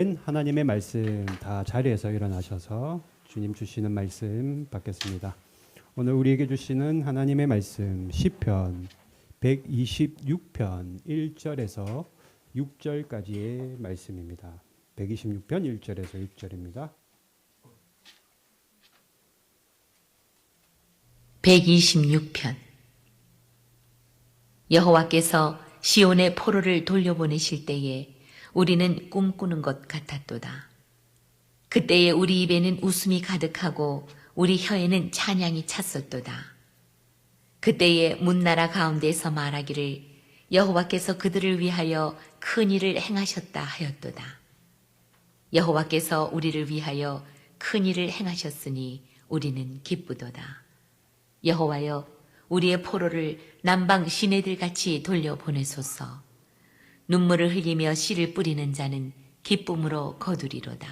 하나님의 말씀 다 자리에서 일어나셔서 주님 주시는 말씀 받겠습니다. 오늘 우리에게 주시는 하나님의 말씀 시편 126편 1절에서 6절까지의 말씀입니다. 126편 1절에서 6절입니다. 126편. 여호와께서 시온의 포로를 돌려보내실 때에 우리는 꿈꾸는 것 같았도다. 그때에 우리 입에는 웃음이 가득하고 우리 혀에는 찬양이 찼었도다. 그때에 문나라 가운데서 말하기를 여호와께서 그들을 위하여 큰 일을 행하셨다 하였도다. 여호와께서 우리를 위하여 큰 일을 행하셨으니 우리는 기쁘도다. 여호와여, 우리의 포로를 남방 시내들같이 돌려보내소서. 눈물을 흘리며 씨를 뿌리는 자는 기쁨으로 거두리로다.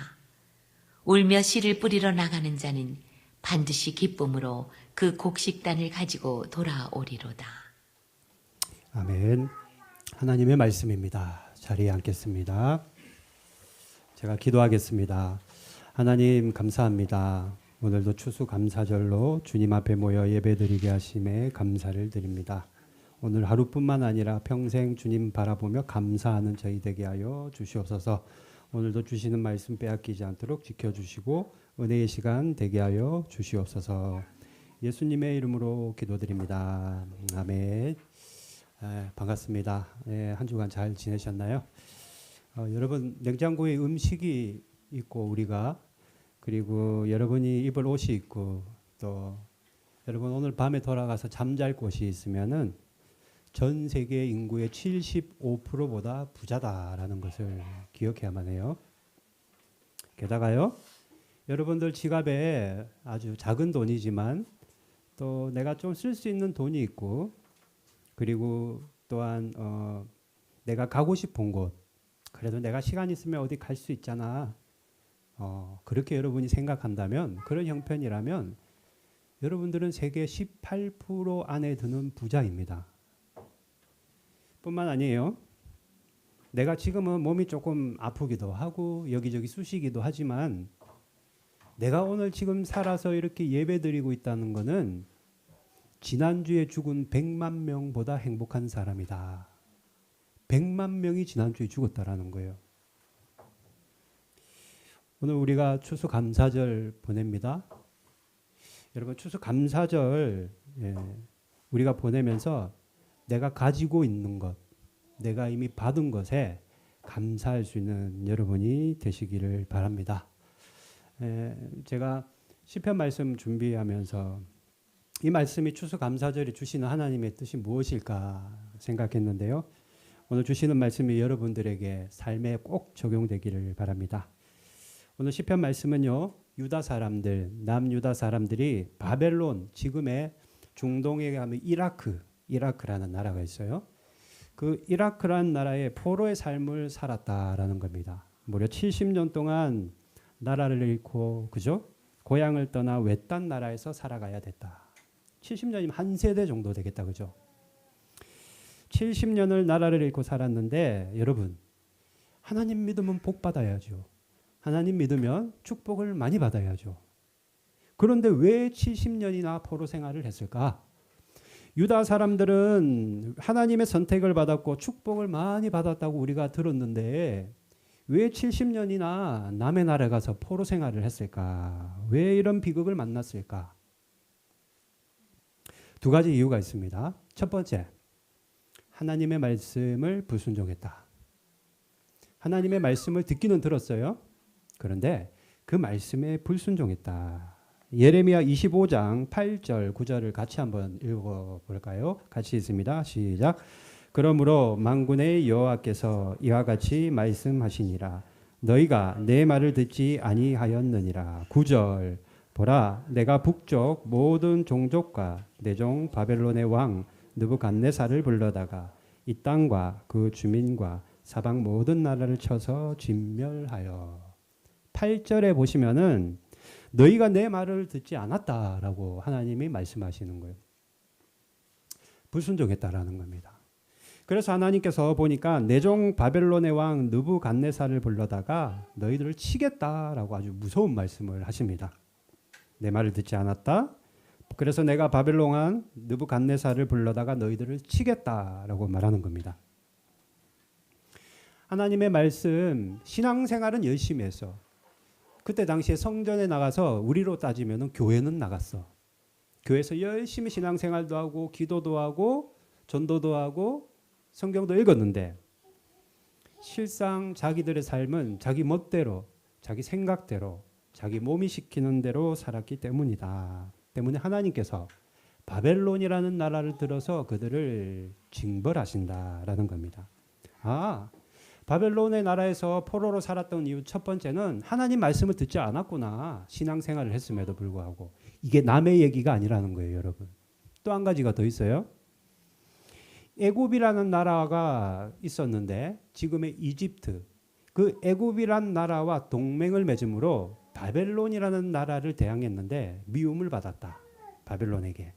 울며 씨를 뿌리러 나가는 자는 반드시 기쁨으로 그 곡식단을 가지고 돌아오리로다. 아멘. 하나님의 말씀입니다. 자리에 앉겠습니다. 제가 기도하겠습니다. 하나님 감사합니다. 오늘도 추수감사절로 주님 앞에 모여 예배드리게 하심에 감사를 드립니다. 오늘 하루뿐만 아니라 평생 주님 바라보며 감사하는 저희 되게 하여 주시옵소서. 오늘도 주시는 말씀 빼앗기지 않도록 지켜주시고 은혜의 시간 되게 하여 주시옵소서. 예수님의 이름으로 기도드립니다. 아멘. 반갑습니다. 한 주간 잘 지내셨나요? 여러분 냉장고에 음식이 있고 우리가 그리고 여러분이 입을 옷이 있고 또 여러분 오늘 밤에 돌아가서 잠잘 곳이 있으면은 전 세계 인구의 75%보다 부자다라는 것을 기억해야만 해요. 게다가요, 여러분들 지갑에 아주 작은 돈이지만 또 내가 좀 쓸 수 있는 돈이 있고 그리고 또한 내가 가고 싶은 곳, 그래도 내가 시간 있으면 어디 갈 수 있잖아. 그렇게 여러분이 생각한다면 그런 형편이라면 여러분들은 세계 18% 안에 드는 부자입니다. 뿐만 아니에요. 내가 지금은 몸이 조금 아프기도 하고 여기저기 쑤시기도 하지만 내가 오늘 지금 살아서 이렇게 예배드리고 있다는 것은 지난주에 죽은 100만 명보다 행복한 사람이다. 100만 명이 지난주에 죽었다라는 거예요. 오늘 우리가 추수감사절 보냅니다. 여러분 추수감사절 우리가 보내면서 내가 가지고 있는 것, 내가 이미 받은 것에 감사할 수 있는 여러분이 되시기를 바랍니다. 제가 시편 말씀 준비하면서 이 말씀이 추수감사절에 주시는 하나님의 뜻이 무엇일까 생각했는데요. 오늘 주시는 말씀이 여러분들에게 삶에 꼭 적용되기를 바랍니다. 오늘 시편 말씀은요, 유다 사람들, 남유다 사람들이 바벨론, 지금의 중동에 가면 이라크라는 나라가 있어요. 그 이라크라는 나라의 포로의 삶을 살았다라는 겁니다. 무려 70년 동안 나라를 잃고, 그죠? 고향을 떠나 외딴 나라에서 살아가야 됐다. 70년이면 한 세대 정도 되겠다, 그죠? 70년을 나라를 잃고 살았는데, 여러분, 하나님 믿으면 복 받아야죠. 하나님 믿으면 축복을 많이 받아야죠. 그런데 왜 70년이나 포로 생활을 했을까? 유다 사람들은 하나님의 선택을 받았고 축복을 많이 받았다고 우리가 들었는데 왜 70년이나 남의 나라에 가서 포로 생활을 했을까? 왜 이런 비극을 만났을까? 두 가지 이유가 있습니다. 첫 번째, 하나님의 말씀을 불순종했다. 하나님의 말씀을 듣기는 들었어요. 그런데 그 말씀에 불순종했다. 예레미야 25장 8절 9절을 같이 한번 읽어볼까요? 같이 있습니다. 시작. 그러므로 만군의 여호와께서 이와 같이 말씀하시니라. 너희가 내 말을 듣지 아니하였느니라. 9절. 보라, 내가 북쪽 모든 종족과 내 종 바벨론의 왕 느부갓네살을 불러다가 이 땅과 그 주민과 사방 모든 나라를 쳐서 진멸하여. 8절에 보시면은 너희가 내 말을 듣지 않았다라고 하나님이 말씀하시는 거예요. 불순종했다라는 겁니다. 그래서 하나님께서 보니까 내 종 바벨론의 왕 느부갓네살을 불러다가 너희들을 치겠다라고 아주 무서운 말씀을 하십니다. 내 말을 듣지 않았다. 그래서 내가 바벨론 왕 느부갓네살을 불러다가 너희들을 치겠다라고 말하는 겁니다. 하나님의 말씀, 신앙생활은 열심히 했어. 그때 당시에 성전에 나가서 우리로 따지면 교회는 나갔어. 교회에서 열심히 신앙생활도 하고 기도도 하고 전도도 하고 성경도 읽었는데 실상 자기들의 삶은 자기 멋대로, 자기 생각대로, 자기 몸이 시키는 대로 살았기 때문이다. 때문에 하나님께서 바벨론이라는 나라를 들어서 그들을 징벌하신다라는 겁니다. 바벨론의 나라에서 포로로 살았던 이유 첫 번째는 하나님 말씀을 듣지 않았구나. 신앙생활을 했음에도 불구하고. 이게 남의 얘기가 아니라는 거예요, 여러분. 또 한 가지가 더 있어요. 애굽이라는 나라가 있었는데 지금의 이집트, 그 애굽이란 나라와 동맹을 맺음으로 바벨론이라는 나라를 대항했는데 미움을 받았다. 바벨론에게.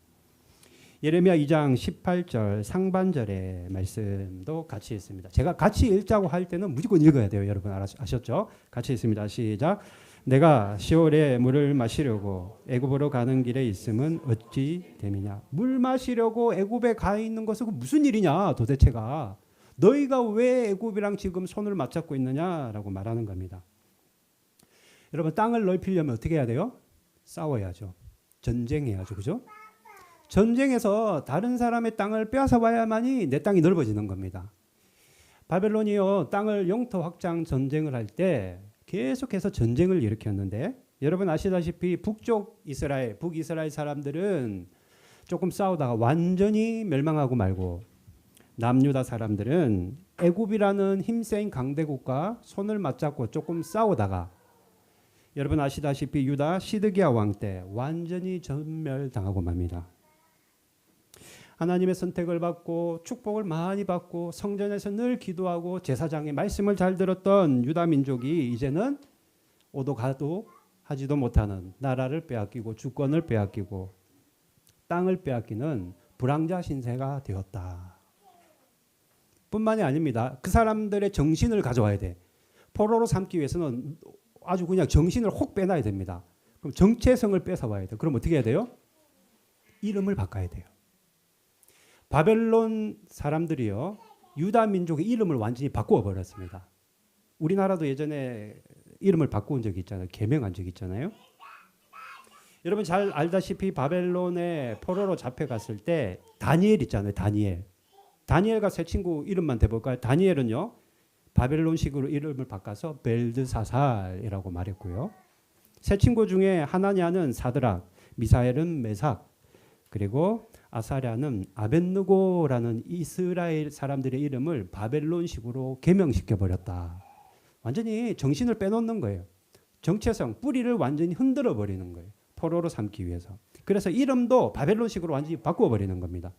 예레미야 2장 18절 상반절의 말씀도 같이 있습니다. 제가 같이 읽자고 할 때는 무조건 읽어야 돼요. 여러분 아셨죠? 같이 있습니다. 시작. 내가 시올의 물을 마시려고 애굽으로 가는 길에 있음은 어찌 됨이냐. 물 마시려고 애굽에 가 있는 것은 무슨 일이냐 도대체가. 너희가 왜 애굽이랑 지금 손을 맞잡고 있느냐라고 말하는 겁니다. 여러분 땅을 넓히려면 어떻게 해야 돼요? 싸워야죠. 전쟁해야죠. 그죠? 전쟁에서 다른 사람의 땅을 빼앗아와야만이 내 땅이 넓어지는 겁니다. 바벨론이요 땅을 영토 확장 전쟁을 할 때 계속해서 전쟁을 일으켰는데 여러분 아시다시피 북이스라엘 사람들은 조금 싸우다가 완전히 멸망하고 말고 남유다 사람들은 애굽이라는 힘센 강대국과 손을 맞잡고 조금 싸우다가 여러분 아시다시피 유다 시드기야 왕 때 완전히 전멸당하고 맙니다. 하나님의 선택을 받고 축복을 많이 받고 성전에서 늘 기도하고 제사장의 말씀을 잘 들었던 유다 민족이 이제는 오도 가도 하지도 못하는 나라를 빼앗기고 주권을 빼앗기고 땅을 빼앗기는 불황자 신세가 되었다. 뿐만이 아닙니다. 그 사람들의 정신을 가져와야 돼. 포로로 삼기 위해서는 아주 그냥 정신을 혹 빼놔야 됩니다. 그럼 정체성을 뺏어와야 돼. 그럼 어떻게 해야 돼요? 이름을 바꿔야 돼요. 바벨론 사람들이요 유다 민족의 이름을 완전히 바꾸어 버렸습니다. 우리나라도 예전에 이름을 바꾼 적이 있잖아요. 개명한 적이 있잖아요. 여러분 잘 알다시피 바벨론에 포로로 잡혀갔을 때 다니엘 있잖아요. 다니엘과 세 친구 이름만 대볼까요? 다니엘은요 바벨론식으로 이름을 바꿔서 벨드사살이라고 말했고요. 세 친구 중에 하나냐는 사드락, 미사엘은 메삭, 그리고 아사랴는 아벳느고라는 이스라엘 사람들의 이름을 바벨론식으로 개명시켜 버렸다. 완전히 정신을 빼놓는 거예요. 정체성, 뿌리를 완전히 흔들어 버리는 거예요. 포로로 삼기 위해서. 그래서 이름도 바벨론식으로 완전히 바꾸어 버리는 겁니다.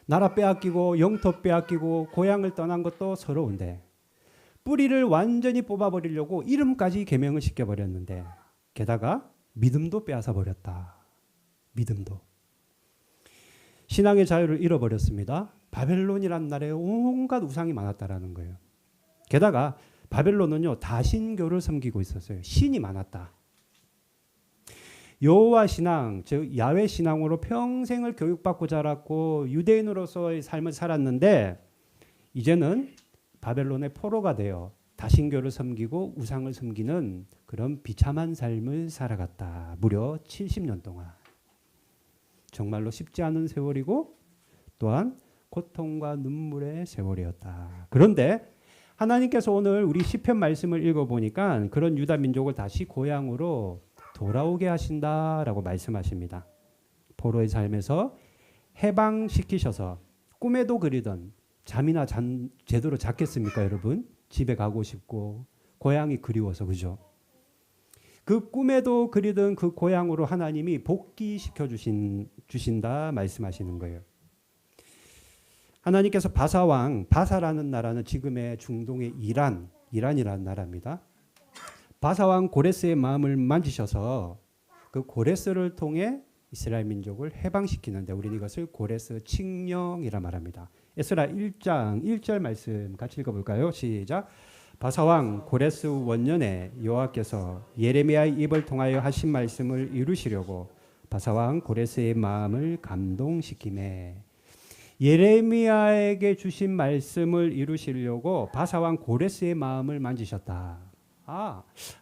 나라 빼앗기고 영토 빼앗기고 고향을 떠난 것도 서러운데 뿌리를 완전히 뽑아버리려고 이름까지 개명을 시켜버렸는데 게다가 믿음도 빼앗아 버렸다. 믿음도. 신앙의 자유를 잃어버렸습니다. 바벨론이란 나라에 온갖 우상이 많았다라는 거예요. 게다가 바벨론은요 다신교를 섬기고 있었어요. 신이 많았다. 여호와 신앙, 즉 야훼 신앙으로 평생을 교육받고 자랐고 유대인으로서의 삶을 살았는데 이제는 바벨론의 포로가 되어 다신교를 섬기고 우상을 섬기는 그런 비참한 삶을 살아갔다. 무려 70년 동안. 정말로 쉽지 않은 세월이고 또한 고통과 눈물의 세월이었다. 그런데 하나님께서 오늘 우리 시편 말씀을 읽어보니까 그런 유다 민족을 다시 고향으로 돌아오게 하신다라고 말씀하십니다. 포로의 삶에서 해방시키셔서 꿈에도 그리던 잠이나 제대로 잤겠습니까 여러분? 집에 가고 싶고 고향이 그리워서 그죠? 그 꿈에도 그리던 그 고향으로 하나님이 복귀시켜 주신다 말씀하시는 거예요. 하나님께서 바사라는 나라는 지금의 중동의 이란이라는 나라입니다. 바사왕 고레스의 마음을 만지셔서 그 고레스를 통해 이스라엘 민족을 해방시키는데 우리는 이것을 고레스 칙령이라 말합니다. 에스라 1장 1절 말씀 같이 읽어볼까요? 시작. 바사왕 고레스 원년에 여호와께서 예레미야의 입을 통하여 하신 말씀을 이루시려고 바사왕 고레스의 마음을 감동시키매. 예레미야에게 주신 말씀을 이루시려고 바사왕 고레스의 마음을 만지셨다.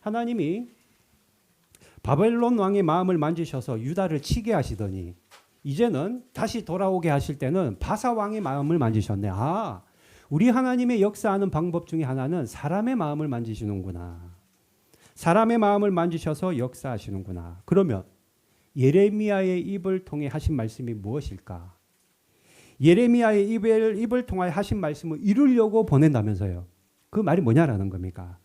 하나님이 바벨론 왕의 마음을 만지셔서 유다를 치게 하시더니 이제는 다시 돌아오게 하실 때는 바사 왕의 마음을 만지셨네. 우리 하나님의 역사하는 방법 중에 하나는 사람의 마음을 만지시는구나. 사람의 마음을 만지셔서 역사하시는구나. 그러면 예레미야의 입을 통해 하신 말씀이 무엇일까? 예레미야의 입을 통하여 하신 말씀을 이루려고 보낸다면서요. 그 말이 뭐냐라는 겁니까?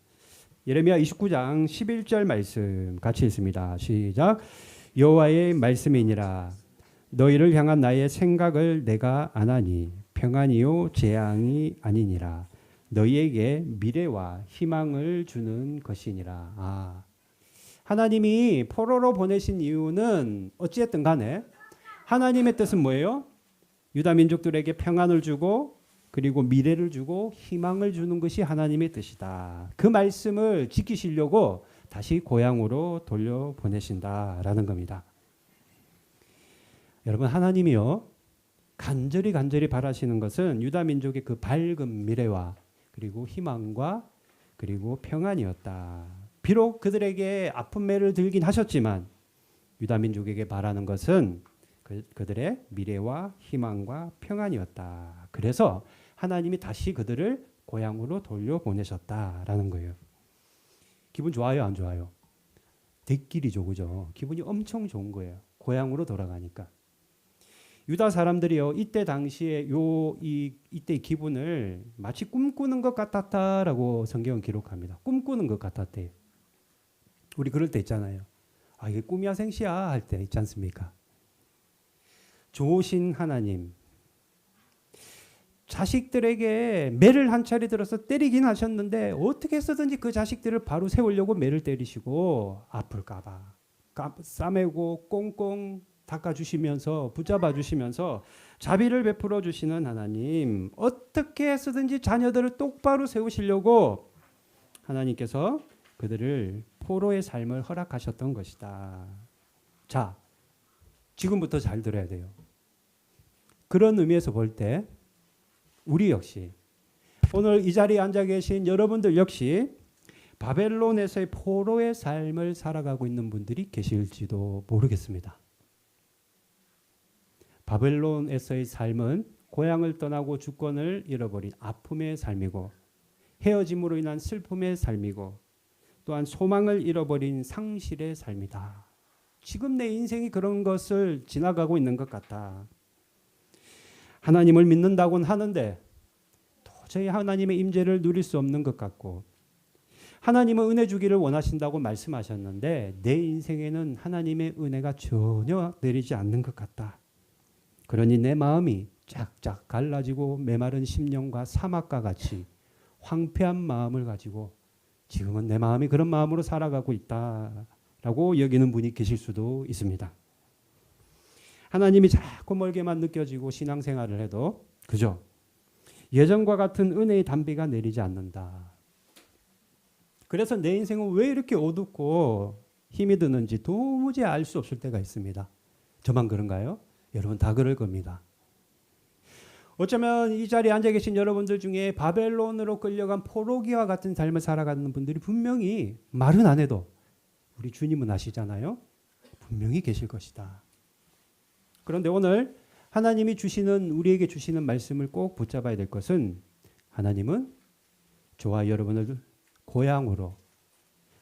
예레미야 29장 11절 말씀 같이 읽습니다. 시작. 여호와의 말씀이니라. 너희를 향한 나의 생각을 내가 아나니 평안이요 재앙이 아니니라. 너희에게 미래와 희망을 주는 것이니라. 하나님이 포로로 보내신 이유는 어찌했든 간에 하나님의 뜻은 뭐예요? 유다 민족들에게 평안을 주고 그리고 미래를 주고 희망을 주는 것이 하나님의 뜻이다. 그 말씀을 지키시려고 다시 고향으로 돌려보내신다라는 겁니다. 여러분, 하나님이요 간절히 바라시는 것은 유다 민족의 그 밝은 미래와 그리고 희망과 그리고 평안이었다. 비록 그들에게 아픈 매를 들긴 하셨지만 유다 민족에게 바라는 것은 그들의 미래와 희망과 평안이었다. 그래서 하나님이 다시 그들을 고향으로 돌려보내셨다라는 거예요. 기분 좋아요, 안 좋아요? 대끼리죠, 그죠? 기분이 엄청 좋은 거예요. 고향으로 돌아가니까. 유다 사람들이요, 이때 당시에 이때 기분을 마치 꿈꾸는 것 같았다라고 성경은 기록합니다. 꿈꾸는 것 같았대요. 우리 그럴 때 있잖아요. 이게 꿈이야 생시야 할 때 있지 않습니까? 좋으신 하나님, 자식들에게 매를 한 차례 들어서 때리긴 하셨는데 어떻게 해서든지 그 자식들을 바로 세우려고 매를 때리시고 아플까봐 싸매고 꽁꽁 닦아주시면서 붙잡아 주시면서 자비를 베풀어 주시는 하나님, 어떻게 해서든지 자녀들을 똑바로 세우시려고 하나님께서 그들을 포로의 삶을 허락하셨던 것이다. 자, 지금부터 잘 들어야 돼요. 그런 의미에서 볼 때 우리 역시 오늘 이 자리에 앉아 계신 여러분들 역시 바벨론에서의 포로의 삶을 살아가고 있는 분들이 계실지도 모르겠습니다. 바벨론에서의 삶은 고향을 떠나고 주권을 잃어버린 아픔의 삶이고 헤어짐으로 인한 슬픔의 삶이고 또한 소망을 잃어버린 상실의 삶이다. 지금 내 인생이 그런 것을 지나가고 있는 것 같다. 하나님을 믿는다고는 하는데 도저히 하나님의 임재를 누릴 수 없는 것 같고 하나님은 은혜 주기를 원하신다고 말씀하셨는데 내 인생에는 하나님의 은혜가 전혀 내리지 않는 것 같다. 그러니 내 마음이 쫙쫙 갈라지고 메마른 심령과 사막과 같이 황폐한 마음을 가지고 지금은 내 마음이 그런 마음으로 살아가고 있다라고 여기는 분이 계실 수도 있습니다. 하나님이 자꾸 멀게만 느껴지고 신앙생활을 해도 그죠? 예전과 같은 은혜의 단비가 내리지 않는다. 그래서 내 인생은 왜 이렇게 어둡고 힘이 드는지 도무지 알 수 없을 때가 있습니다. 저만 그런가요? 여러분 다 그럴 겁니다. 어쩌면 이 자리에 앉아 계신 여러분들 중에 바벨론으로 끌려간 포로기와 같은 삶을 살아가는 분들이 분명히 말은 안 해도 우리 주님은 아시잖아요. 분명히 계실 것이다. 그런데 오늘 하나님이 우리에게 주시는 말씀을 꼭 붙잡아야 될 것은 하나님은 저와 여러분을 고향으로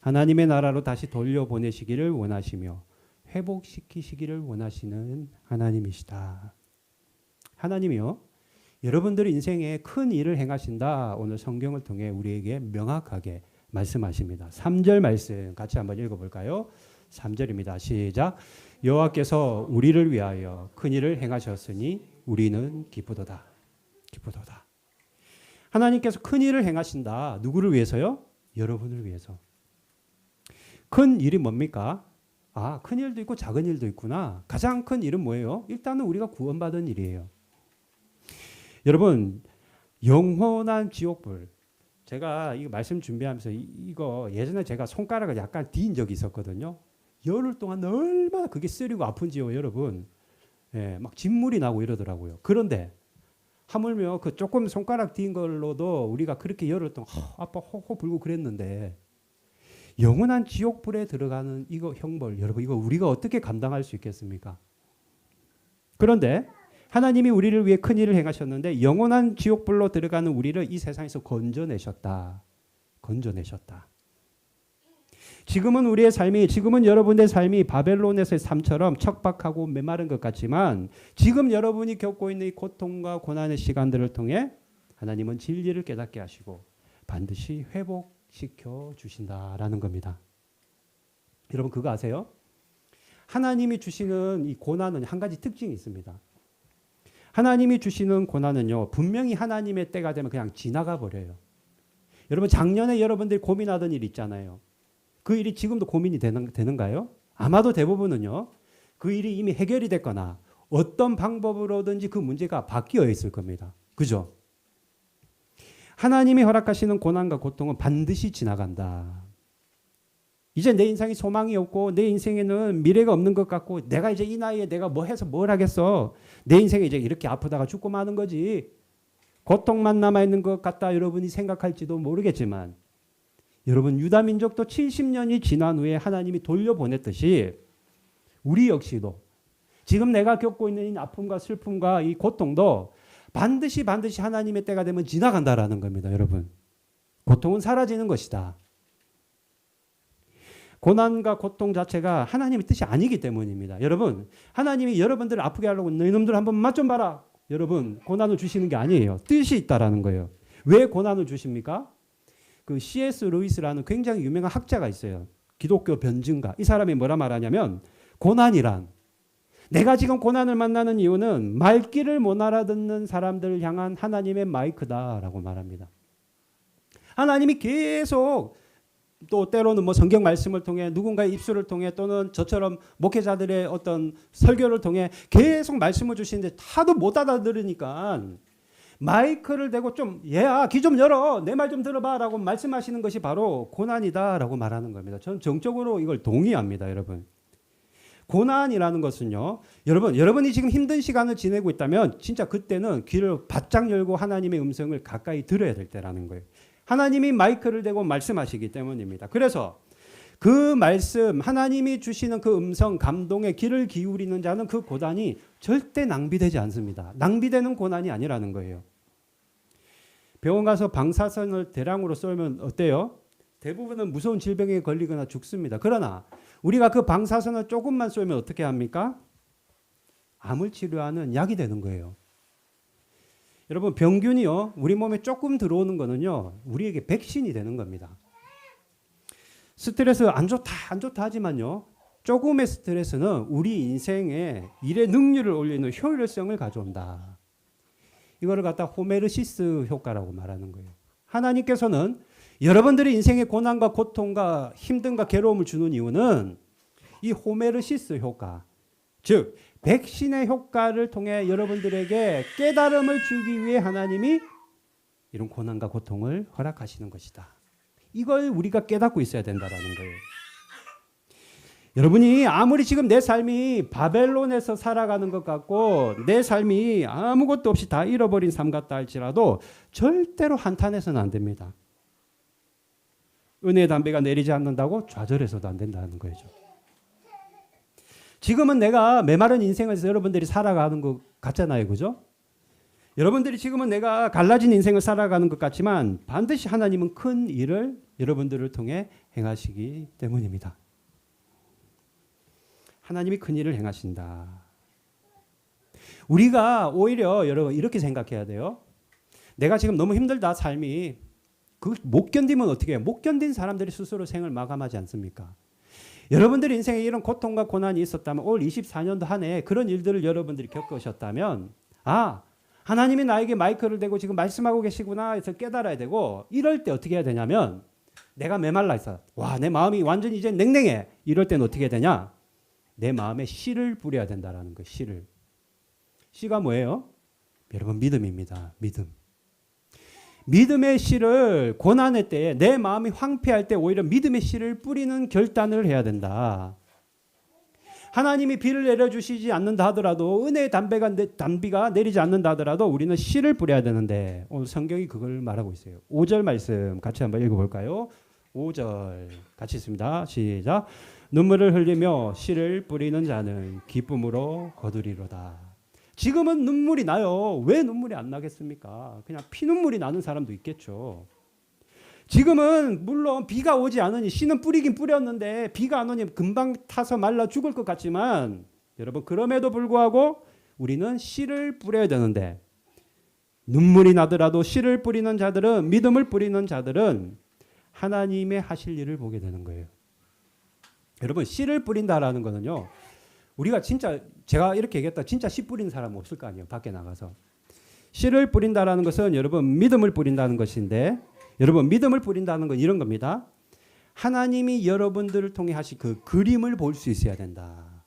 하나님의 나라로 다시 돌려보내시기를 원하시며 회복시키시기를 원하시는 하나님이시다. 하나님이요, 여러분들 인생에 큰 일을 행하신다. 오늘 성경을 통해 우리에게 명확하게 말씀하십니다. 3절 말씀 같이 한번 읽어볼까요? 3절입니다. 시작. 여호와께서 우리를 위하여 큰 일을 행하셨으니 우리는 기쁘도다. 기쁘도다. 하나님께서 큰 일을 행하신다. 누구를 위해서요? 여러분을 위해서. 큰 일이 뭡니까? 큰 일도 있고 작은 일도 있구나. 가장 큰 일은 뭐예요? 일단은 우리가 구원받은 일이에요. 여러분, 영원한 지옥불. 제가 이거 말씀 준비하면서 이거 예전에 제가 손가락을 약간 뒤인 적이 있었거든요. 열흘 동안 얼마나 그게 쓰리고 아픈지요, 여러분. 예, 막 진물이 나고 이러더라고요. 그런데 하물며 그 조금 손가락 뒤인 걸로도 우리가 그렇게 열흘 동안 아빠 호호 불고 그랬는데 영원한 지옥불에 들어가는 이거 형벌, 여러분 이거 우리가 어떻게 감당할 수 있겠습니까? 그런데 하나님이 우리를 위해 큰 일을 행하셨는데 영원한 지옥불로 들어가는 우리를 이 세상에서 건져내셨다. 건져내셨다. 지금은 우리의 삶이, 지금은 여러분의 삶이 바벨론에서의 삶처럼 척박하고 메마른 것 같지만 지금 여러분이 겪고 있는 이 고통과 고난의 시간들을 통해 하나님은 진리를 깨닫게 하시고 반드시 회복시켜 주신다라는 겁니다. 여러분 그거 아세요? 하나님이 주시는 이 고난은 한 가지 특징이 있습니다. 하나님이 주시는 고난은요, 분명히 하나님의 때가 되면 그냥 지나가 버려요. 여러분 작년에 여러분들이 고민하던 일 있잖아요. 그 일이 지금도 고민이 되는가요? 아마도 대부분은요. 그 일이 이미 해결이 됐거나 어떤 방법으로든지 그 문제가 바뀌어 있을 겁니다. 그죠? 하나님이 허락하시는 고난과 고통은 반드시 지나간다. 이제 내 인생에 소망이 없고 내 인생에는 미래가 없는 것 같고 내가 이제 이 나이에 내가 뭐 해서 뭘 하겠어. 내 인생에 이제 이렇게 아프다가 죽고 마는 거지. 고통만 남아있는 것 같다 여러분이 생각할지도 모르겠지만 여러분 유다 민족도 70년이 지난 후에 하나님이 돌려보냈듯이 우리 역시도 지금 내가 겪고 있는 이 아픔과 슬픔과 이 고통도 반드시 하나님의 때가 되면 지나간다라는 겁니다. 여러분 고통은 사라지는 것이다. 고난과 고통 자체가 하나님의 뜻이 아니기 때문입니다. 여러분 하나님이 여러분들을 아프게 하려고 너희놈들 한번 맛 좀 봐라. 여러분 고난을 주시는 게 아니에요. 뜻이 있다라는 거예요. 왜 고난을 주십니까? 그 C.S. 루이스라는 굉장히 유명한 학자가 있어요. 기독교 변증가. 이 사람이 뭐라 말하냐면 고난이란 내가 지금 고난을 만나는 이유는 말귀를 못 알아듣는 사람들을 향한 하나님의 마이크다라고 말합니다. 하나님이 계속 또 때로는 뭐 성경 말씀을 통해 누군가의 입술을 통해 또는 저처럼 목회자들의 어떤 설교를 통해 계속 말씀을 주시는데 하도 못 알아들으니까 마이크를 대고 좀 얘야 귀 좀 열어 내 말 좀 들어봐 라고 말씀하시는 것이 바로 고난이다 라고 말하는 겁니다. 저는 정적으로 이걸 동의합니다. 여러분 고난이라는 것은요 여러분이 지금 힘든 시간을 지내고 있다면 진짜 그때는 귀를 바짝 열고 하나님의 음성을 가까이 들어야 될 때라는 거예요. 하나님이 마이크를 대고 말씀하시기 때문입니다. 그래서 그 말씀 하나님이 주시는 그 음성 감동에 귀를 기울이는 자는 그 고난이 절대 낭비되지 않습니다. 낭비되는 고난이 아니라는 거예요. 병원 가서 방사선을 대량으로 쏘면 어때요? 대부분은 무서운 질병에 걸리거나 죽습니다. 그러나 우리가 그 방사선을 조금만 쏘면 어떻게 합니까? 암을 치료하는 약이 되는 거예요. 여러분 병균이요 우리 몸에 조금 들어오는 거는요 우리에게 백신이 되는 겁니다. 스트레스 안 좋다 하지만요 조금의 스트레스는 우리 인생의 일의 능률을 올리는 효율성을 가져온다. 이거를 갖다 호메르시스 효과라고 말하는 거예요. 하나님께서는 여러분들의 인생의 고난과 고통과 힘듦과 괴로움을 주는 이유는 이 호메르시스 효과, 즉 백신의 효과를 통해 여러분들에게 깨달음을 주기 위해 하나님이 이런 고난과 고통을 허락하시는 것이다. 이걸 우리가 깨닫고 있어야 된다라는 거예요. 여러분이 아무리 지금 내 삶이 바벨론에서 살아가는 것 같고 내 삶이 아무것도 없이 다 잃어버린 삶 같다 할지라도 절대로 한탄해서는 안 됩니다. 은혜의 담배가 내리지 않는다고 좌절해서도 안 된다는 거죠. 지금은 내가 메마른 인생에서 여러분들이 살아가는 것 같잖아요. 그죠? 여러분들이 지금은 내가 갈라진 인생을 살아가는 것 같지만 반드시 하나님은 큰 일을 여러분들을 통해 행하시기 때문입니다. 하나님이 큰 일을 행하신다. 우리가 오히려 여러분 이렇게 생각해야 돼요. 내가 지금 너무 힘들다 삶이. 그 못 견디면 어떻게 해요? 못 견딘 사람들이 스스로 생을 마감하지 않습니까? 여러분들의 인생에 이런 고통과 고난이 있었다면 올 24년도 한 해 그런 일들을 여러분들이 겪으셨다면 하나님이 나에게 마이크를 대고 지금 말씀하고 계시구나 해서 깨달아야 되고 이럴 때 어떻게 해야 되냐면 내가 메말라 있어. 내 마음이 완전히 이제 냉랭해. 이럴 때는 어떻게 해야 되냐? 내 마음에 씨를 뿌려야 된다라는 거예요. 씨가 뭐예요? 여러분 믿음입니다. 믿음. 믿음의 씨를 고난의 때에 내 마음이 황폐할 때 오히려 믿음의 씨를 뿌리는 결단을 해야 된다. 하나님이 비를 내려주시지 않는다 하더라도 은혜의 단비가 내리지 않는다 하더라도 우리는 씨를 뿌려야 되는데 오늘 성경이 그걸 말하고 있어요. 5절 말씀 같이 한번 읽어볼까요? 5절 같이 있습니다. 시작. 눈물을 흘리며 씨를 뿌리는 자는 기쁨으로 거두리로다. 지금은 눈물이 나요. 왜 눈물이 안 나겠습니까? 그냥 피눈물이 나는 사람도 있겠죠. 지금은 물론 비가 오지 않으니 씨는 뿌리긴 뿌렸는데 비가 안 오니 금방 타서 말라 죽을 것 같지만 여러분 그럼에도 불구하고 우리는 씨를 뿌려야 되는데 눈물이 나더라도 씨를 뿌리는 자들은 믿음을 뿌리는 자들은 하나님의 하실 일을 보게 되는 거예요. 여러분 씨를 뿌린다라는 거는요. 우리가 진짜 제가 이렇게 얘기했다 진짜 씨 뿌리는 사람 없을 거 아니에요. 밖에 나가서. 씨를 뿌린다라는 것은 여러분 믿음을 뿌린다는 것인데 여러분 믿음을 뿌린다는 건 이런 겁니다. 하나님이 여러분들을 통해 하신 그 그림을 볼 수 있어야 된다.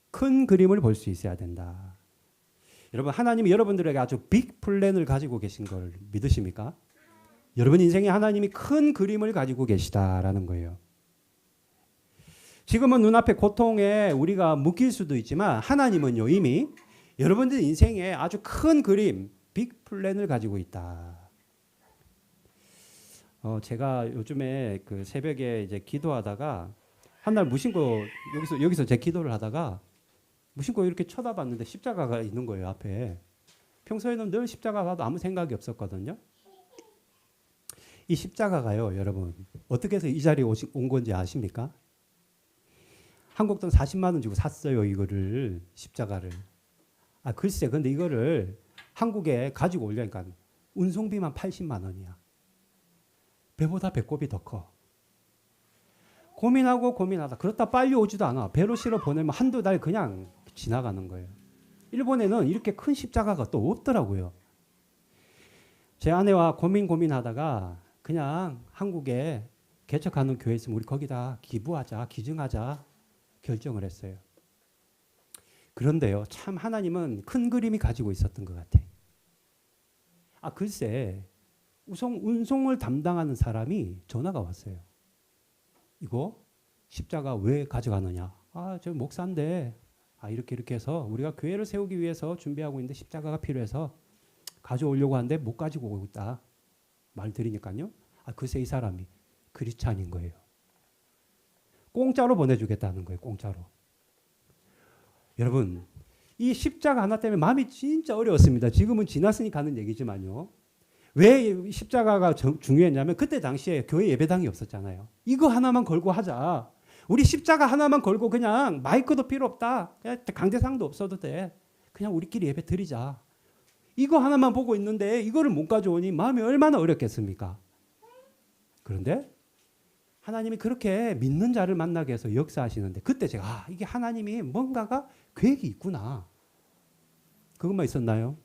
큰 그림을 볼 수 있어야 된다. 여러분 하나님이 여러분들에게 아주 빅 플랜을 가지고 계신 걸 믿으십니까? 여러분 인생에 하나님이 큰 그림을 가지고 계시다라는 거예요. 지금은 눈앞에 고통에 우리가 묶일 수도 있지만 하나님은요 이미 여러분들 인생에 아주 큰 그림, 빅 플랜을 가지고 있다. 제가 요즘에 그 새벽에 이제 기도하다가 한날 무심코 여기서 제 기도를 하다가 무심코 이렇게 쳐다봤는데 십자가가 있는 거예요 앞에. 평소에는 늘 십자가 봐도 아무 생각이 없었거든요. 이 십자가가요 여러분 어떻게 해서 이 자리에 온 건지 아십니까? 한국 돈 40만 원 주고 샀어요 이거를 십자가를. 아 글쎄 근데 이거를 한국에 가지고 오려니까 운송비만 80만 원이야. 배보다 배꼽이 더 커. 고민하다. 그렇다 빨리 오지도 않아. 배로 실어 보내면 한두 달 그냥 지나가는 거예요. 일본에는 이렇게 큰 십자가가 또 없더라고요. 제 아내와 고민하다가 그냥 한국에 개척하는 교회 있으면 우리 거기다 기부하자, 기증하자 결정을 했어요. 그런데요, 참 하나님은 큰 그림이 가지고 있었던 것 같아. 아 글쎄. 운송을 담당하는 사람이 전화가 왔어요. 이거 십자가 왜 가져가느냐? 아, 저 목사인데 이렇게 해서 우리가 교회를 세우기 위해서 준비하고 있는데 십자가가 필요해서 가져오려고 하는데 못 가지고 오고 있다. 말 드리니까요. 글쎄 이 사람이 크리스찬인 거예요. 공짜로 보내주겠다는 거예요. 공짜로. 여러분 이 십자가 하나 때문에 마음이 진짜 어려웠습니다. 지금은 지났으니 가는 얘기지만요. 왜 십자가가 중요했냐면 그때 당시에 교회 예배당이 없었잖아요. 이거 하나만 걸고 하자. 우리 십자가 하나만 걸고 그냥 마이크도 필요 없다. 강대상도 없어도 돼. 그냥 우리끼리 예배 드리자. 이거 하나만 보고 있는데 이거를 못 가져오니 마음이 얼마나 어렵겠습니까? 그런데 하나님이 그렇게 믿는 자를 만나게 해서 역사하시는데 그때 제가 이게 하나님이 뭔가가 계획이 있구나. 그것만 있었나요?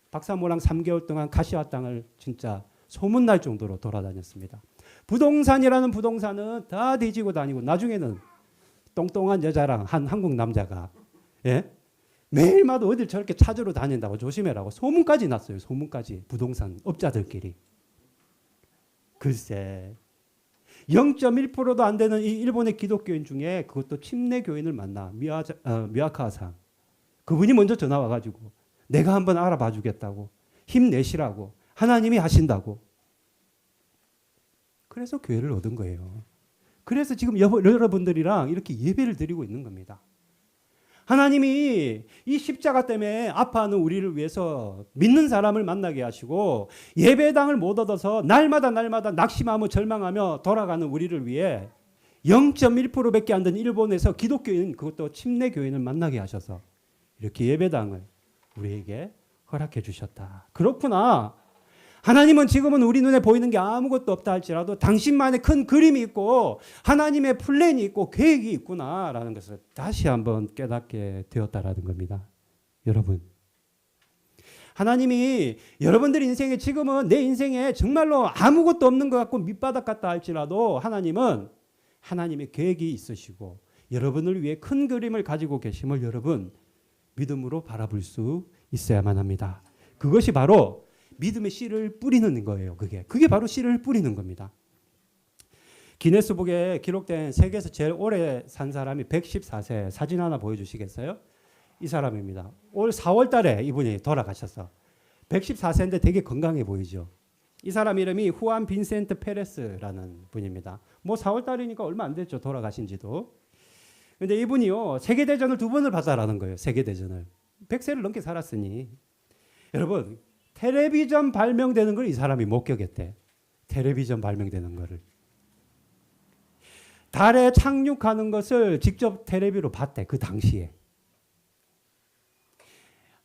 박사모랑 3개월 동안 가시화 땅을 진짜 소문날 정도로 돌아다녔습니다. 부동산이라는 부동산은 다 뒤지고 다니고 나중에는 똥똥한 여자랑 한 한국 남자가 매일마다 어딜 저렇게 찾으러 다닌다고 조심해라고 소문까지 났어요. 소문까지 부동산 업자들끼리. 글쎄 0.1%도 안 되는 이 일본의 기독교인 중에 그것도 침례 교인을 만나 미야카와상 그분이 먼저 전화 와가지고 내가 한번 알아봐 주겠다고 힘내시라고 하나님이 하신다고. 그래서 교회를 얻은 거예요. 그래서 지금 여러분들이랑 이렇게 예배를 드리고 있는 겁니다. 하나님이 이 십자가 때문에 아파하는 우리를 위해서 믿는 사람을 만나게 하시고 예배당을 못 얻어서 날마다 낙심하며 절망하며 돌아가는 우리를 위해 0.1%밖에 안 되는 일본에서 기독교인 그것도 침례 교인을 만나게 하셔서 이렇게 예배당을 우리에게 허락해 주셨다. 그렇구나. 하나님은 지금은 우리 눈에 보이는 게 아무것도 없다 할지라도 당신만의 큰 그림이 있고 하나님의 플랜이 있고 계획이 있구나라는 것을 다시 한번 깨닫게 되었다라는 겁니다. 여러분. 하나님이 여러분들 인생에 지금은 내 인생에 정말로 아무것도 없는 것 같고 밑바닥 같다 할지라도 하나님은 하나님의 계획이 있으시고 여러분을 위해 큰 그림을 가지고 계심을 여러분 믿음으로 바라볼 수 있어야만 합니다. 그것이 바로 믿음의 씨를 뿌리는 거예요. 그게 바로 씨를 뿌리는 겁니다. 기네스북에 기록된 세계에서 제일 오래 산 사람이 114세. 사진 하나 보여주시겠어요? 이 사람입니다. 올 4월 달에 이분이 돌아가셨어. 114세인데 되게 건강해 보이죠. 이 사람 이름이 후안 빈센트 페레스라는 분입니다. 뭐 4월 달이니까 얼마 안 됐죠. 돌아가신 지도. 근데 이분이요. 세계대전을 2번을 봤다라는 거예요. 세계대전을. 100세를 넘게 살았으니. 여러분, 텔레비전 발명되는 걸 이 사람이 목격했대. 텔레비전 발명되는 거를. 달에 착륙하는 것을 직접 텔레비로 봤대. 그 당시에.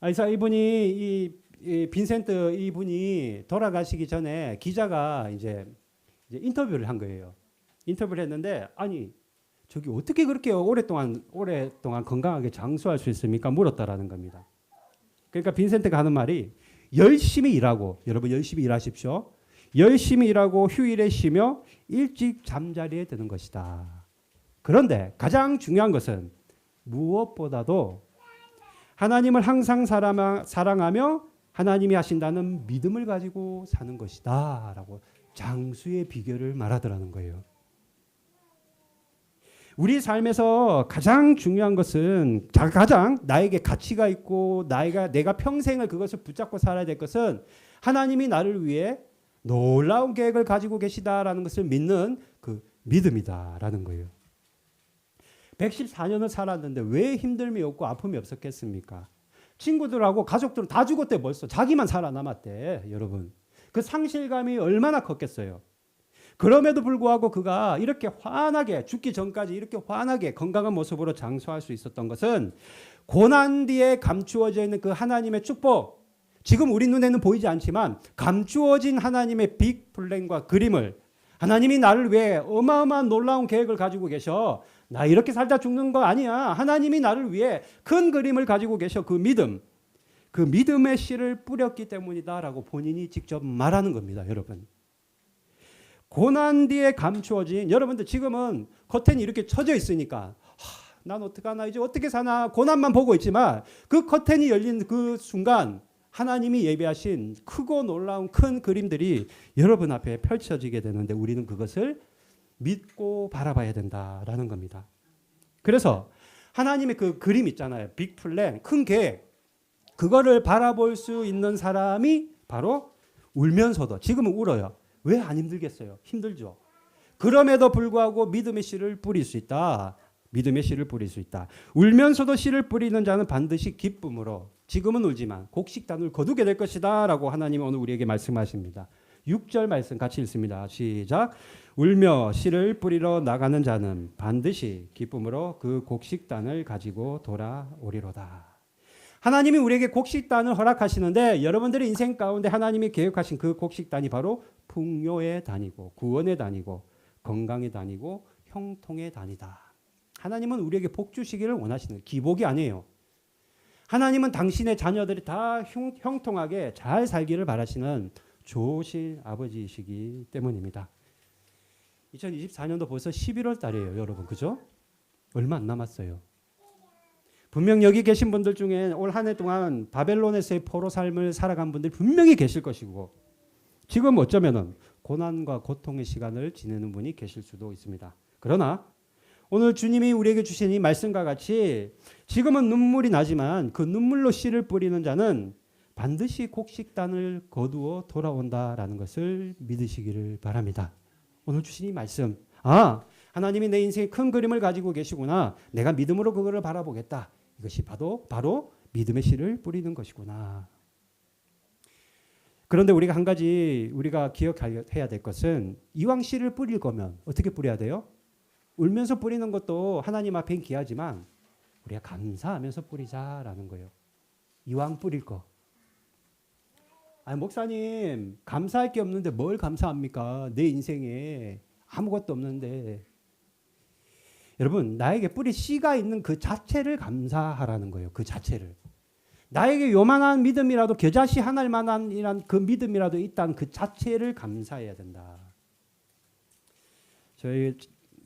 그래서 이분이 이 빈센트 이분이 돌아가시기 전에 기자가 이제 인터뷰를 한 거예요. 인터뷰를 했는데 아니 저기 어떻게 그렇게 오랫동안 건강하게 장수할 수 있습니까? 물었다라는 겁니다. 그러니까 빈센트가 하는 말이 열심히 일하고 여러분 열심히 일하십시오. 열심히 일하고 휴일에 쉬며 일찍 잠자리에 드는 것이다. 그런데 가장 중요한 것은 무엇보다도 하나님을 항상 사랑하며 하나님이 하신다는 믿음을 가지고 사는 것이다 라고 장수의 비결을 말하더라는 거예요. 우리 삶에서 가장 중요한 것은 가장 나에게 가치가 있고 내가 평생을 그것을 붙잡고 살아야 될 것은 하나님이 나를 위해 놀라운 계획을 가지고 계시다라는 것을 믿는 그 믿음이다라는 거예요. 114년을 살았는데 왜 힘듦이 없고 아픔이 없었겠습니까? 친구들하고 가족들은 다 죽었대 벌써. 자기만 살아남았대. 여러분. 그 상실감이 얼마나 컸겠어요. 그럼에도 불구하고 그가 이렇게 환하게 죽기 전까지 이렇게 환하게 건강한 모습으로 장수할 수 있었던 것은 고난 뒤에 감추어져 있는 그 하나님의 축복, 지금 우리 눈에는 보이지 않지만 감추어진 하나님의 빅 플랜과 그림을 하나님이 나를 위해 어마어마한 놀라운 계획을 가지고 계셔. 나 이렇게 살다 죽는 거 아니야. 하나님이 나를 위해 큰 그림을 가지고 계셔. 그 믿음. 그 믿음의 씨를 뿌렸기 때문이다라고 본인이 직접 말하는 겁니다. 여러분. 고난 뒤에 감추어진 여러분들 지금은 커튼이 이렇게 쳐져 있으니까 난 어떡하나 이제 어떻게 사나 고난만 보고 있지만 그 커튼이 열린 그 순간 하나님이 예비하신 크고 놀라운 큰 그림들이 여러분 앞에 펼쳐지게 되는데 우리는 그것을 믿고 바라봐야 된다라는 겁니다. 그래서 하나님의 그 그림 있잖아요. 빅 플랜, 큰 계획. 그거를 바라볼 수 있는 사람이 바로 울면서도 지금은 울어요. 왜 안 힘들겠어요? 힘들죠. 그럼에도 불구하고 믿음의 씨를 뿌릴 수 있다. 믿음의 씨를 뿌릴 수 있다. 울면서도 씨를 뿌리는 자는 반드시 기쁨으로 지금은 울지만 곡식단을 거두게 될 것이다 라고 하나님은 오늘 우리에게 말씀하십니다. 6절 말씀 같이 읽습니다. 시작. 울며 씨를 뿌리러 나가는 자는 반드시 기쁨으로 그 곡식단을 가지고 돌아오리로다. 하나님이 우리에게 곡식단을 허락하시는데 여러분들의 인생 가운데 하나님이 계획하신 그 곡식단이 바로 풍요의 단이고 구원의 단이고 건강의 단이고 형통의 단이다. 하나님은 우리에게 복 주시기를 원하시는 기복이 아니에요. 하나님은 당신의 자녀들이 다 형통하게 잘 살기를 바라시는 좋으신 아버지이시기 때문입니다. 2024년도 벌써 11월 달이에요, 여러분. 그죠? 얼마 안 남았어요. 분명 여기 계신 분들 중에 올 한 해 동안 바벨론에서의 포로 삶을 살아간 분들이 분명히 계실 것이고 지금 어쩌면은 고난과 고통의 시간을 지내는 분이 계실 수도 있습니다. 그러나 오늘 주님이 우리에게 주신 이 말씀과 같이 지금은 눈물이 나지만 그 눈물로 씨를 뿌리는 자는 반드시 곡식단을 거두어 돌아온다라는 것을 믿으시기를 바랍니다. 오늘 주신 이 말씀, 하나님이 내 인생의 큰 그림을 가지고 계시구나. 내가 믿음으로 그거를 바라보겠다. 이것이 바로 믿음의 씨를 뿌리는 것이구나. 그런데 우리가 한 가지 우리가 기억해야 될 것은 이왕 씨를 뿌릴 거면 어떻게 뿌려야 돼요? 울면서 뿌리는 것도 하나님 앞엔 귀하지만 우리가 감사하면서 뿌리자라는 거예요. 이왕 뿌릴 거. 목사님 감사할 게 없는데 뭘 감사합니까? 내 인생에 아무것도 없는데. 여러분 나에게 뿌릴 씨가 있는 그 자체를 감사하라는 거예요. 그 자체를. 나에게 요만한 믿음이라도 겨자씨 하나만한 그 믿음이라도 있다는 그 자체를 감사해야 된다. 저희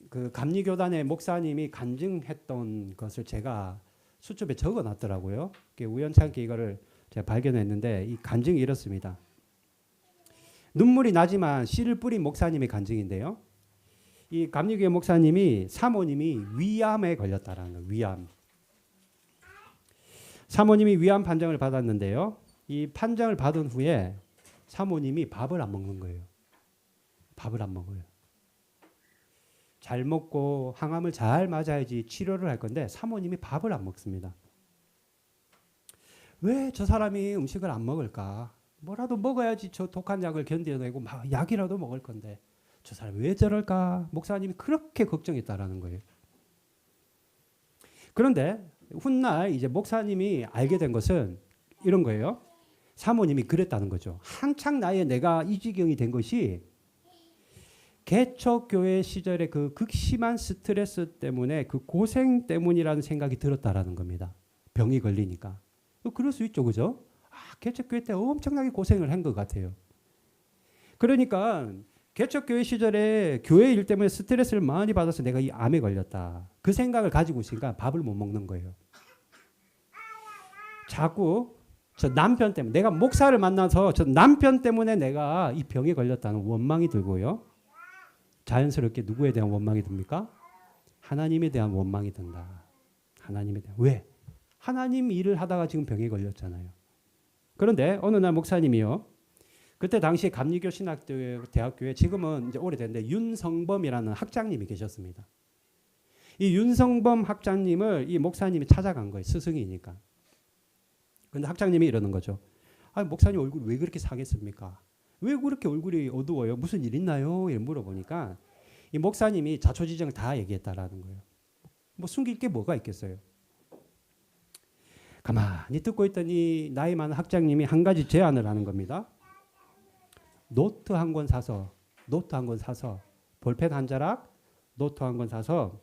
그 감리교단의 목사님이 간증했던 것을 제가 수첩에 적어놨더라고요. 우연찮게 이거를 제가 발견했는데 이 간증이 이렇습니다. 눈물이 나지만 씨를 뿌린 목사님의 간증인데요. 이 감리교회 목사님이 사모님이 위암에 걸렸다라는 거예요. 위암. 사모님이 위암 판정을 받았는데요. 이 판정을 받은 후에 사모님이 밥을 안 먹는 거예요. 밥을 안 먹어요. 잘 먹고 항암을 잘 맞아야지 치료를 할 건데 사모님이 밥을 안 먹습니다. 왜 저 사람이 음식을 안 먹을까? 뭐라도 먹어야지 저 독한 약을 견뎌내고 막 약이라도 먹을 건데 저 사람이 왜 저럴까? 목사님이 그렇게 걱정했다라는 거예요. 그런데 훗날 이제 목사님이 알게 된 것은 이런 거예요. 사모님이 그랬다는 거죠. 한창 나이에 내가 이 지경이 된 것이 개척교회 시절의 그 극심한 스트레스 때문에 그 고생 때문이라는 생각이 들었다라는 겁니다. 병이 걸리니까. 그럴 수 있죠, 그죠? 개척교회 때 엄청나게 고생을 한 것 같아요. 그러니까 개척교회 시절에 교회 일 때문에 스트레스를 많이 받아서 내가 이 암에 걸렸다. 그 생각을 가지고 있으니까 밥을 못 먹는 거예요. 자꾸 저 남편 때문에 내가 목사를 만나서 저 남편 때문에 내가 이 병에 걸렸다는 원망이 들고요. 자연스럽게 누구에 대한 원망이 듭니까? 하나님에 대한 원망이 든다. 하나님에 대한. 왜? 하나님 일을 하다가 지금 병에 걸렸잖아요. 그런데 어느 날 목사님이요. 그때 당시에 감리교 신학대학교에 지금은 이제 오래됐는데 윤성범이라는 학장님이 계셨습니다. 이 윤성범 학장님을 이 목사님이 찾아간 거예요. 스승이니까. 근데 학장님이 이러는 거죠. 목사님 얼굴 왜 그렇게 상했습니까? 왜 그렇게 얼굴이 어두워요? 무슨 일 있나요? 이렇게 물어보니까 이 목사님이 자초지정을 다 얘기했다라는 거예요. 뭐 숨길 게 뭐가 있겠어요? 가만히 듣고 있더니 나이 많은 학장님이 한 가지 제안을 하는 겁니다. 노트 한 권 사서 볼펜 한 자락, 노트 한 권 사서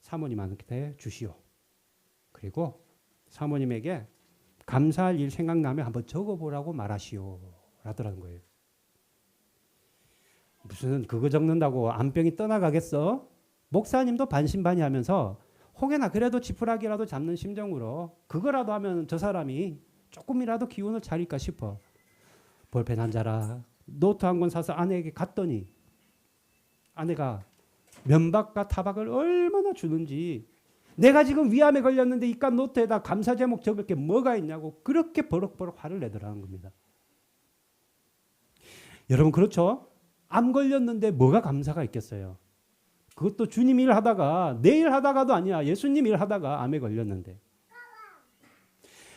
사모님한테 주시오. 그리고 사모님에게 감사할 일 생각나면 한번 적어보라고 말하시오. 라더라는 거예요. 무슨 그거 적는다고 암병이 떠나가겠어? 목사님도 반신반의하면서 혹여나 그래도 지푸라기라도 잡는 심정으로 그거라도 하면 저 사람이 조금이라도 기운을 차릴까 싶어. 볼펜 한 자락, 노트 한 권 사서 아내에게 갔더니 아내가 면박과 타박을 얼마나 주는지 내가 지금 위암에 걸렸는데 이깟 노트에다 감사 제목 적을 게 뭐가 있냐고 그렇게 버럭버럭 화를 내더라는 겁니다. 여러분 그렇죠? 암 걸렸는데 뭐가 감사가 있겠어요? 그것도 주님 일 하다가 내 일 하다가도 아니야. 예수님 일 하다가 암에 걸렸는데.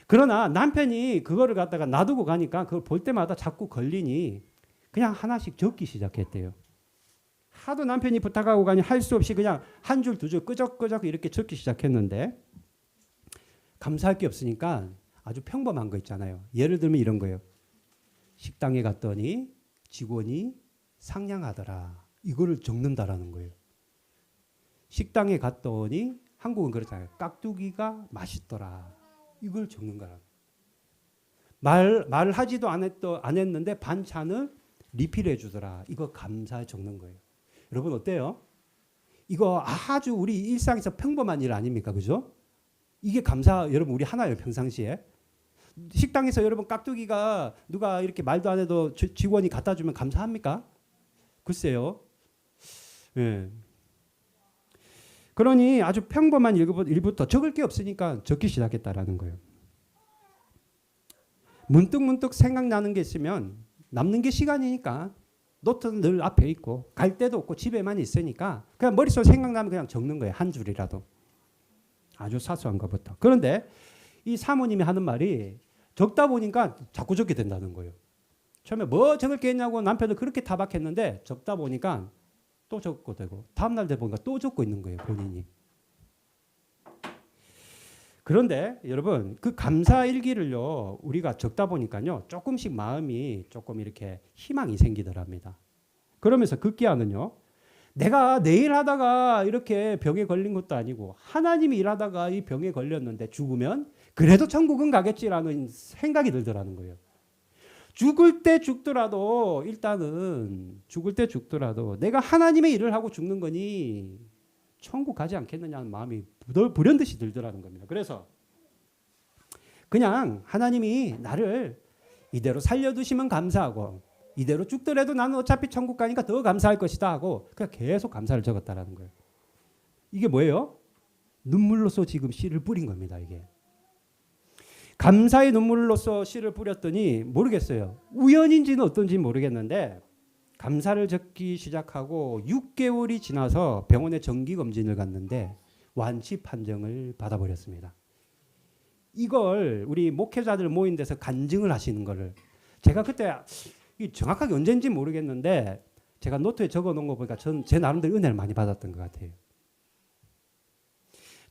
그러나 남편이 그거를 갖다가 놔두고 가니까 그걸 볼 때마다 자꾸 걸리니 그냥 하나씩 적기 시작했대요. 하도 남편이 부탁하고 가니 할 수 없이 그냥 한 줄 두 줄 끄적끄적 이렇게 적기 시작했는데 감사할 게 없으니까 아주 평범한 거 있잖아요. 예를 들면 이런 거예요. 식당에 갔더니 직원이 상냥하더라. 이거를 적는다라는 거예요. 식당에 갔더니 한국은 그렇잖아요. 깍두기가 맛있더라. 이걸 적는 거라. 말하지도 안 했는데 반찬을 리필해 주더라. 이거 감사에 적는 거예요. 여러분 어때요? 이거 아주 우리 일상에서 평범한 일 아닙니까? 그죠? 이게 감사 여러분 우리 하나요 평상시에? 식당에서 여러분 깍두기가 누가 이렇게 말도 안 해도 직원이 갖다 주면 감사합니까? 글쎄요. 예. 그러니 아주 평범한 일부터 적을 게 없으니까 적기 시작했다라는 거예요. 문득문득 생각나는 게 있으면 남는 게 시간이니까 노트는 늘 앞에 있고 갈 데도 없고 집에만 있으니까 그냥 머릿속에 생각나면 그냥 적는 거예요. 한 줄이라도. 아주 사소한 것부터. 그런데 이 사모님이 하는 말이 적다 보니까 자꾸 적게 된다는 거예요. 처음에 뭐 적을 게 있냐고 남편을 그렇게 타박했는데 적다 보니까 또 적고 되고 다음날 돼 보니까 또 적고 있는 거예요. 본인이. 그런데 여러분 그 감사 일기를요 우리가 적다 보니까요 조금씩 마음이 조금 이렇게 희망이 생기더랍니다. 그러면서 극기야는요 내가 내 일하다가 이렇게 병에 걸린 것도 아니고 하나님이 일하다가 이 병에 걸렸는데 죽으면 그래도 천국은 가겠지라는 생각이 들더라는 거예요. 죽을 때 죽더라도 일단은 죽을 때 죽더라도 내가 하나님의 일을 하고 죽는 거니 천국 가지 않겠느냐는 마음이 불현듯이 들더라는 겁니다. 그래서 그냥 하나님이 나를 이대로 살려두시면 감사하고 이대로 죽더라도 나는 어차피 천국 가니까 더 감사할 것이다 하고 그냥 계속 감사를 적었다라는 거예요. 이게 뭐예요? 눈물로써 지금 씨를 뿌린 겁니다. 이게 감사의 눈물로써 씨를 뿌렸더니 모르겠어요. 우연인지는 어떤지 모르겠는데 감사를 적기 시작하고 6개월이 지나서 병원에 정기검진을 갔는데 완치 판정을 받아버렸습니다. 이걸 우리 목회자들 모인 데서 간증을 하시는 거를 제가 그때 정확하게 언제인지 모르겠는데 제가 노트에 적어놓은 거 보니까 제 나름대로 은혜를 많이 받았던 것 같아요.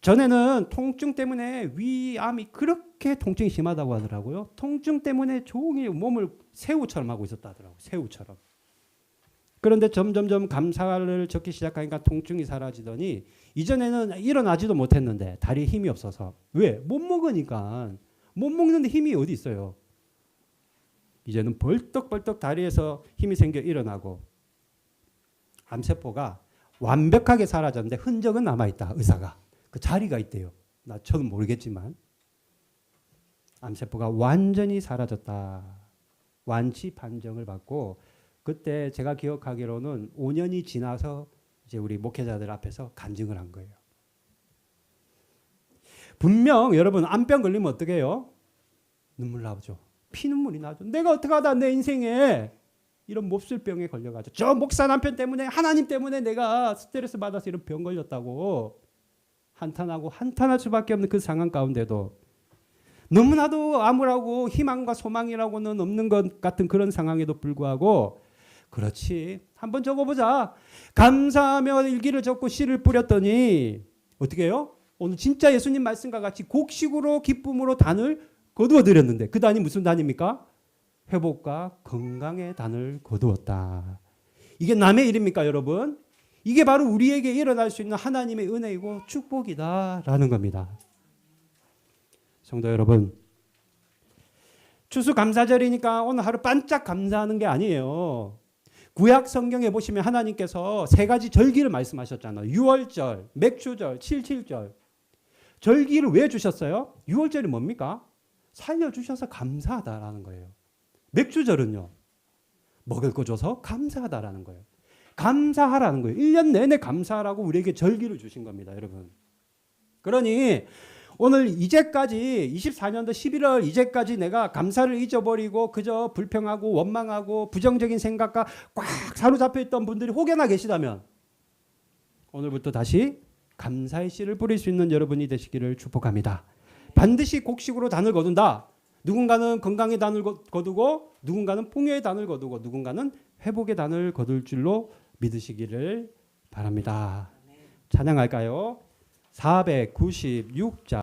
전에는 통증 때문에 위암이 그렇게 통증이 심하다고 하더라고요. 통증 때문에 종일 몸을 새우처럼 하고 있었다 하더라고요. 새우처럼. 그런데 점점점 감사를 적기 시작하니까 통증이 사라지더니 이전에는 일어나지도 못했는데 다리에 힘이 없어서 왜? 못 먹으니까 못 먹는데 힘이 어디 있어요. 이제는 벌떡벌떡 다리에서 힘이 생겨 일어나고 암세포가 완벽하게 사라졌는데 흔적은 남아있다. 의사가. 그 자리가 있대요. 저는 모르겠지만 암세포가 완전히 사라졌다. 완치 판정을 받고 그때 제가 기억하기로는 5년이 지나서 이제 우리 목회자들 앞에서 간증을 한 거예요. 분명 여러분 암병 걸리면 어떻게 해요? 눈물 나오죠. 피눈물이 나죠. 내가 어떻게 하다 내 인생에 이런 몹쓸병에 걸려가지고 저 목사 남편 때문에 하나님 때문에 내가 스트레스 받아서 이런 병 걸렸다고 한탄하고 한탄할 수밖에 없는 그 상황 가운데도 너무나도 암울하고 희망과 소망이라고는 없는 것 같은 그런 상황에도 불구하고 그렇지 한번 적어보자. 감사하며 일기를 적고 씨를 뿌렸더니 어떻게 해요? 오늘 진짜 예수님 말씀과 같이 곡식으로 기쁨으로 단을 거두어 드렸는데 그 단이 무슨 단입니까? 회복과 건강의 단을 거두었다. 이게 남의 일입니까 여러분? 이게 바로 우리에게 일어날 수 있는 하나님의 은혜이고 축복이다라는 겁니다. 성도 여러분, 추수감사절이니까 오늘 하루 반짝 감사하는 게 아니에요. 구약 성경에 보시면 하나님께서 세 가지 절기를 말씀하셨잖아요. 6월절, 맥주절, 77절. 절기를 왜 주셨어요? 6월절이 뭡니까? 살려주셔서 감사하다라는 거예요. 맥주절은요. 먹을 거 줘서 감사하다라는 거예요. 감사하라는 거예요. 1년 내내 감사하라고 우리에게 절기를 주신 겁니다. 여러분. 그러니 오늘 이제까지 24년도 11월 이제까지 내가 감사를 잊어버리고 그저 불평하고 원망하고 부정적인 생각과 꽉 사로잡혀 있던 분들이 혹여나 계시다면 오늘부터 다시 감사의 씨를 뿌릴 수 있는 여러분이 되시기를 축복합니다. 반드시 곡식으로 단을 거둔다. 누군가는 건강의 단을 거두고 누군가는 풍요의 단을 거두고 누군가는 회복의 단을 거둘 줄로 믿으시기를 바랍니다. 찬양할까요? 496장